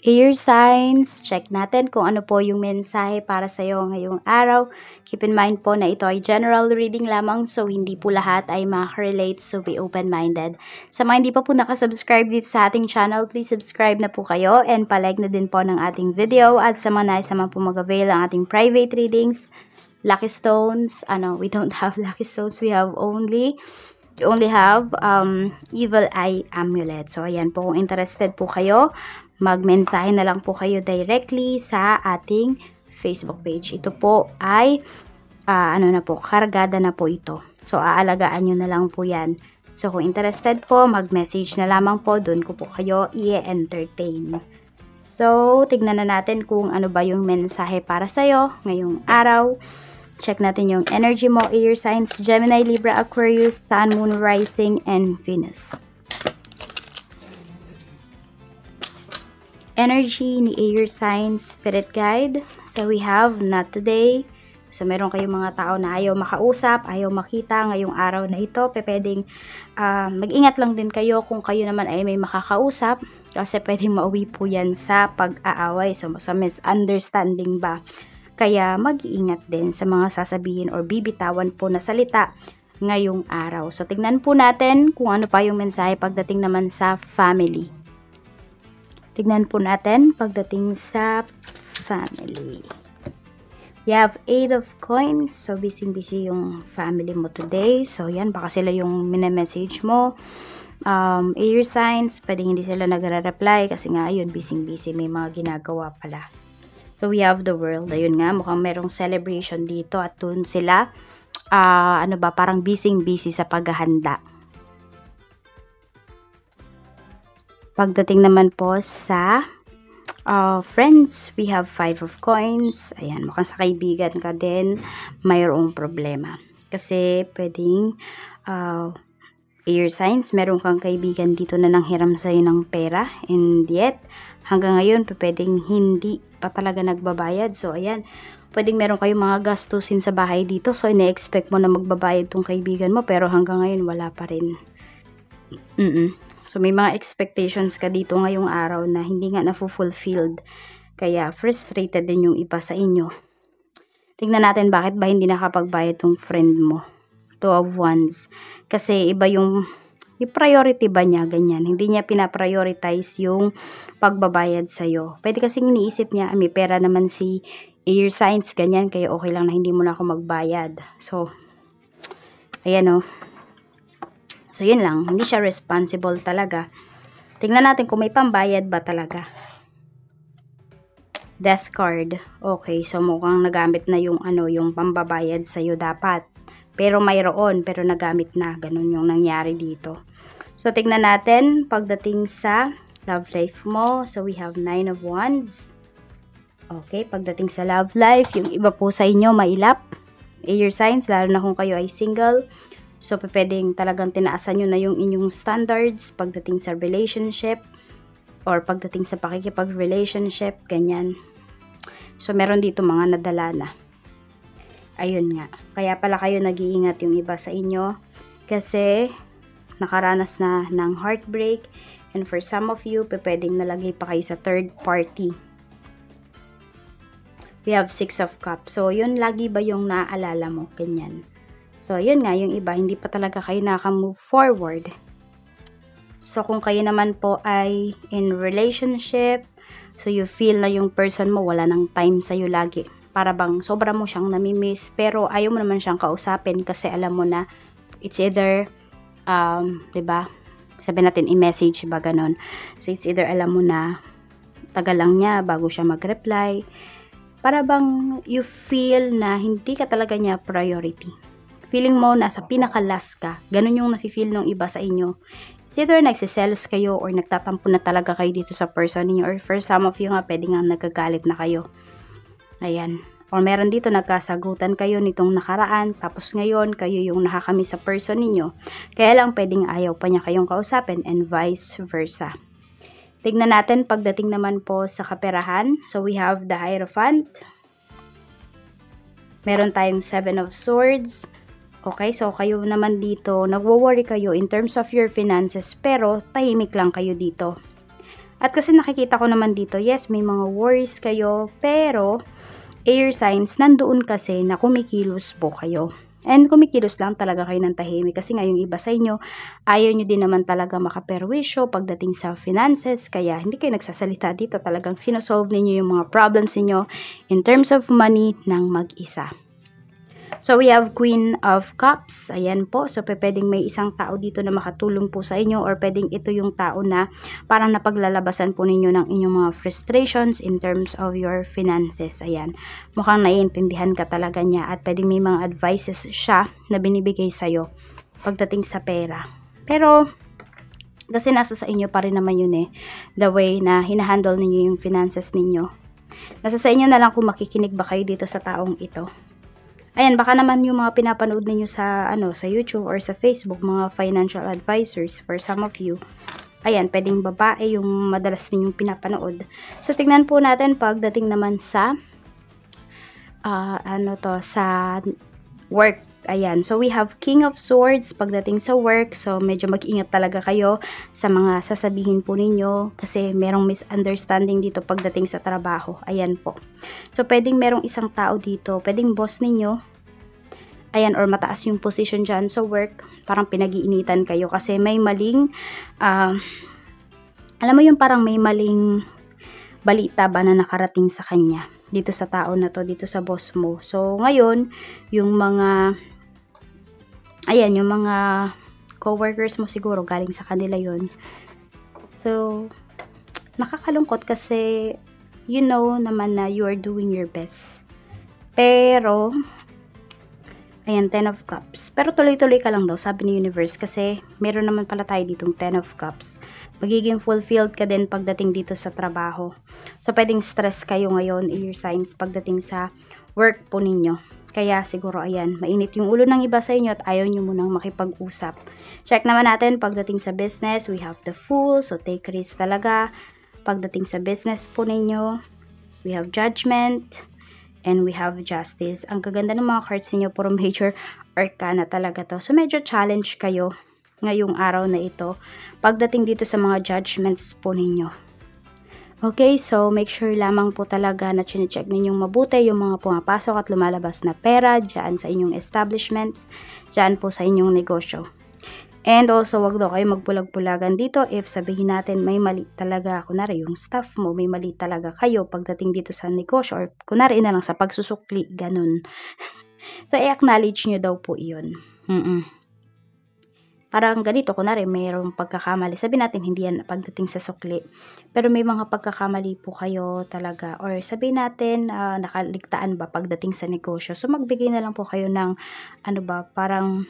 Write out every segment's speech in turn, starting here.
Air signs, check natin kung ano po yung mensahe para sa iyo ngayong araw. Keep in mind po na ito ay general reading lamang, so hindi po lahat ay makaka-relate, so be open-minded. Sa mga hindi pa po nakasubscribe dito sa ating channel, please subscribe na po kayo and palike na din po ng ating video. At sa mga nais naman po mag-avail ang ating private readings, lucky stones, we don't have lucky stones, we only have evil eye amulet. So ayan po, kung interested po kayo, magmensahe na lang po kayo directly sa ating Facebook page. Ito po ay kargada na po ito. So aalagaan nyo na lang po yan. So kung interested po, mag-message na lamang po, doon ko po kayo i-entertain. So tignan na natin kung ano ba yung mensahe para sa'yo ngayong araw. Check natin yung energy mo, air signs, Gemini, Libra, Aquarius, Sun, Moon, Rising, and Venus. Energy ni air signs, spirit guide. So we have not today. So meron kayong mga tao na ayaw makausap, ayaw makita ngayong araw na ito. Pwedeng mag-ingat lang din kayo kung kayo naman ay may makakausap. Kasi pwedeng mauwi po yan sa pag-aaway. So sa misunderstanding ba. Kaya mag-iingat din sa mga sasabihin or bibitawan po na salita ngayong araw. So tignan po natin kung ano pa yung mensahe pagdating naman sa family. Tignan po natin pagdating sa family. You have 8 of coins. So busy yung family mo today. So yan, baka sila yung message mo. Air signs, pwedeng hindi sila nagre-reply kasi nga yun, busy, may mga ginagawa pala. So, we have the world. Ayun nga, mukhang merong celebration dito at dun sila, parang busy sa paghahanda. Pagdating naman po sa friends, we have 5 of coins. Ayan, mukhang sa kaibigan ka din, mayroong problema. Kasi, pwedeng, air signs, meron kang kaibigan dito na nanghiram sa'yo ng pera, and yet, hanggang ngayon, pwedeng hindi pa talaga nagbabayad. So, ayan, pwedeng meron kayong mga gastusin sa bahay dito. So, ina-expect mo na magbabayad tong kaibigan mo, pero hanggang ngayon, wala pa rin. So, may mga expectations ka dito ngayong araw na hindi nga na-fulfilled. Kaya, frustrated din yung iba sa inyo. Tingnan natin bakit ba hindi nakapagbayad tong friend mo. 2 of Wands. Kasi, iba yung priority ba niya, ganyan. Hindi niya pinaprioritize yung pagbabayad sa'yo. Pwede kasing iniisip niya, may pera naman si air signs, ganyan, kaya okay lang na hindi mo na ako magbayad. So, ayan o. So, yun lang. Hindi siya responsible talaga. Tingnan natin kung may pambayad ba talaga. Death card. Okay, so mukhang nagamit na yung yung pambabayad sa'yo dapat. Pero mayroon, pero nagamit na. Ganun yung nangyari dito. So, tignan natin pagdating sa love life mo. So, we have 9 of Wands. Okay, pagdating sa love life, yung iba po sa inyo mailap. Air signs, lalo na kung kayo ay single. So, pwedeng talagang tinaasan nyo na yung inyong standards pagdating sa relationship or pagdating sa pakikipag-relationship, ganyan. So, meron dito mga nadala na. Ayun nga. Kaya pala kayo nag-iingat yung iba sa inyo kasi nakaranas na ng heartbreak, and for some of you, pwedeng nalagay pa kayo sa third party. We have 6 of Cups. So, yun lagi ba yung naaalala mo? Ganyan. So, yun nga, yung iba, hindi pa talaga kayo naka-move forward. So, kung kayo naman po ay in relationship, so you feel na yung person mo wala nang time sa'yo lagi. Para bang sobra mo siyang namimiss, pero ayaw mo naman siyang kausapin kasi alam mo na it's either diba? Sabi natin i-message ba ganon. So it's either alam mo na tagal lang niya bago siya mag-reply. Para bang you feel na hindi ka talaga niya priority. Feeling mo nasa pinaka-last ka. Ganon yung nafe-feel ng iba sa inyo. It's either nagsiselos kayo or nagtatampo na talaga kayo dito sa person niyo, or for some of you nga pwede nga nagagalit na kayo. Ayan. O meron dito nagkasagutan kayo nitong nakaraan, tapos ngayon kayo yung nakakamiss sa person ninyo. Kaya lang pwedeng ayaw pa niya kayong kausapin, and vice versa. Tignan natin pagdating naman po sa kaperahan. So we have the Hierophant. Meron tayong 7 of Swords. Okay, so kayo naman dito, nagwo-worry kayo in terms of your finances, pero tahimik lang kayo dito. At kasi nakikita ko naman dito, yes, may mga worries kayo, pero air signs, nandoon kasi na kumikilos po kayo. And kumikilos lang talaga kayo ng tahimik kasi nga yung iba sa inyo, ayaw nyo din naman talaga makaperwisyo pagdating sa finances, kaya hindi kayo nagsasalita dito, talagang sinosolve ninyo yung mga problems niyo in terms of money ng mag-isa. So, we have Queen of Cups. Ayan po. So, pwedeng may isang tao dito na makatulong po sa inyo or pwedeng ito yung tao na parang napaglalabasan po ninyo ng inyong mga frustrations in terms of your finances. Ayan. Mukhang naiintindihan ka talaga niya at pwedeng may mga advices siya na binibigay sa'yo pagdating sa pera. Pero, kasi nasa sa inyo pa rin naman yun the way na hinahandle ninyo yung finances ninyo. Nasa sa inyo na lang kung makikinig ba kayo dito sa taong ito. Ayan, baka naman yung mga pinapanood ninyo sa sa YouTube or sa Facebook, mga financial advisors for some of you. Ayan, pwedeng babae yung madalas ninyong pinapanood. So, tignan po natin pagdating naman sa sa work. Ayan, so we have King of Swords pagdating sa work. So, medyo mag-ingat talaga kayo sa mga sasabihin po ninyo kasi merong misunderstanding dito pagdating sa trabaho. Ayan po. So, pwedeng merong isang tao dito, pwedeng boss ninyo. Ayan, or mataas yung position dyan sa work. Parang pinag-iinitan kayo kasi may maling, alam mo yung parang may maling balita ba na nakarating sa kanya dito sa tao na to, dito sa boss mo. So, ngayon, yung mga coworkers mo siguro, galing sa kanila yon. So, nakakalungkot kasi you know naman na you are doing your best. Pero, ayan, 10 of Cups. Pero tuloy-tuloy ka lang daw, sabi ni Universe, kasi meron naman pala tayo ditong 10 of Cups. Magiging fulfilled ka din pagdating dito sa trabaho. So, pwedeng stress kayo ngayon, air signs, pagdating sa work po ninyo. Kaya siguro, ayan, mainit yung ulo ng iba sa inyo at ayaw nyo munang makipag-usap. Check naman natin, pagdating sa business, we have the Fool. So, take risk talaga. Pagdating sa business po ninyo, we have Judgment. And we have Justice. Ang kaganda ng mga cards niyo, puro major arcana talaga to. So, medyo challenge kayo ngayong araw na ito pagdating dito sa mga judgments po ninyo. Okay, so make sure lamang po talaga na chine-check ninyong mabuti yung mga pumapasok at lumalabas na pera dyan sa inyong establishments, dyan po sa inyong negosyo. And also, wag daw kayo magpulag-pulagan dito if sabihin natin may mali talaga, kunwari yung staff mo, may mali talaga kayo pagdating dito sa negosyo or kunwari na lang sa pagsusukli, ganun. So, i-acknowledge nyo daw po iyon. Parang ganito, kunwari mayroong pagkakamali. Sabihin natin hindi yan pagdating sa sukli. Pero may mga pagkakamali po kayo talaga. Or sabihin natin nakaligtaan ba pagdating sa negosyo. So, magbigay na lang po kayo ng parang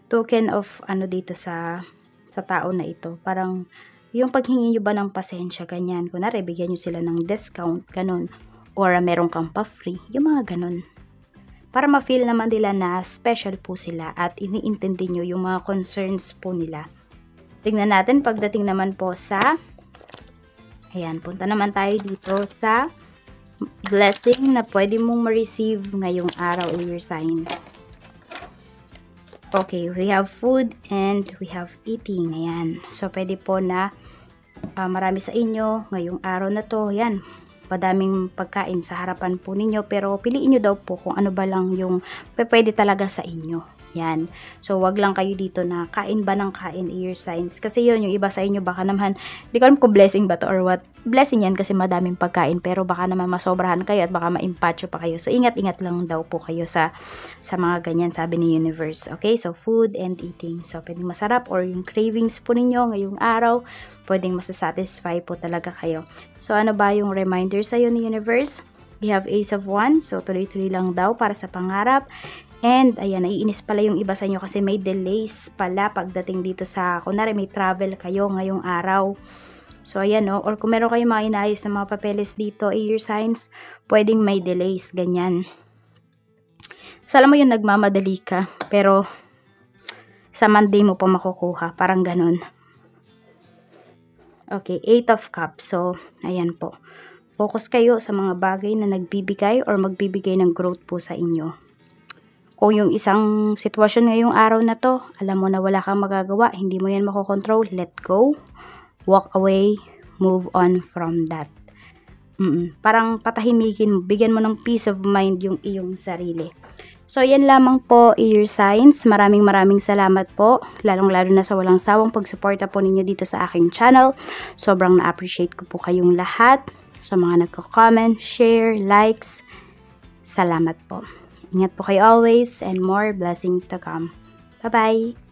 token of dito sa tao na ito. Parang yung paghingi nyo ba ng pasensya, ganyan. Kunwari, bigyan nyo sila ng discount, ganun. Or meron kang pa-free. Yung mga ganun. Para ma-feel naman nila na special po sila at iniintindi nyo yung mga concerns po nila. Tingnan natin pagdating naman po sa ayan, punta naman tayo dito sa blessing na pwede mong ma-receive ngayong araw o your sign. Okay, we have food and we have eating. Ayan. So, pwede po na marami sa inyo ngayong araw na to. Ayan. Madaming pagkain sa harapan po ninyo. Pero, piliin nyo daw po kung ano ba lang yung pwede talaga sa inyo. Yan. So, wag lang kayo dito na kain ba ng kain, air signs. Kasi yun, yung iba sa inyo baka naman, hindi ko alam kung blessing ba to or what. Blessing yan kasi madaming pagkain. Pero baka naman masobrahan kayo at baka ma-impatcho pa kayo. So, ingat-ingat lang daw po kayo sa mga ganyan, sabi ni Universe. Okay? So, food and eating. So, pwedeng masarap or yung cravings po ninyo ngayong araw, pwedeng masasatisfy po talaga kayo. So, ano ba yung reminder sa'yo ni Universe? We have Ace of Wands. So, tuloy-tuloy lang daw para sa pangarap. And, ayan, naiinis pala yung iba sa inyo kasi may delays pala pagdating dito sa, kunwari may travel kayo ngayong araw. So, ayan, no? Or kung meron kayong mga inaayos na mga papeles dito, air signs, pwedeng may delays, ganyan. So, alam mo yun, nagmamadali ka, pero sa Monday mo pa makukuha, parang ganun. Okay, 8 of Cups. So, ayan po. Focus kayo sa mga bagay na nagbibigay or magbibigay ng growth po sa inyo. Kung yung isang sitwasyon ngayong araw na to, alam mo na wala kang magagawa, hindi mo yan makokontrol, let go, walk away, move on from that. Parang patahimikin mo, bigyan mo ng peace of mind yung iyong sarili. So, yan lamang po, Air Signs. Maraming salamat po, lalong-lalo na sa walang sawang pagsuporta po ninyo dito sa aking channel. Sobrang na-appreciate ko po kayong lahat. Sa mga nagko-comment, share, likes, salamat po. Ingat po kayo always and more blessings to come. Bye-bye!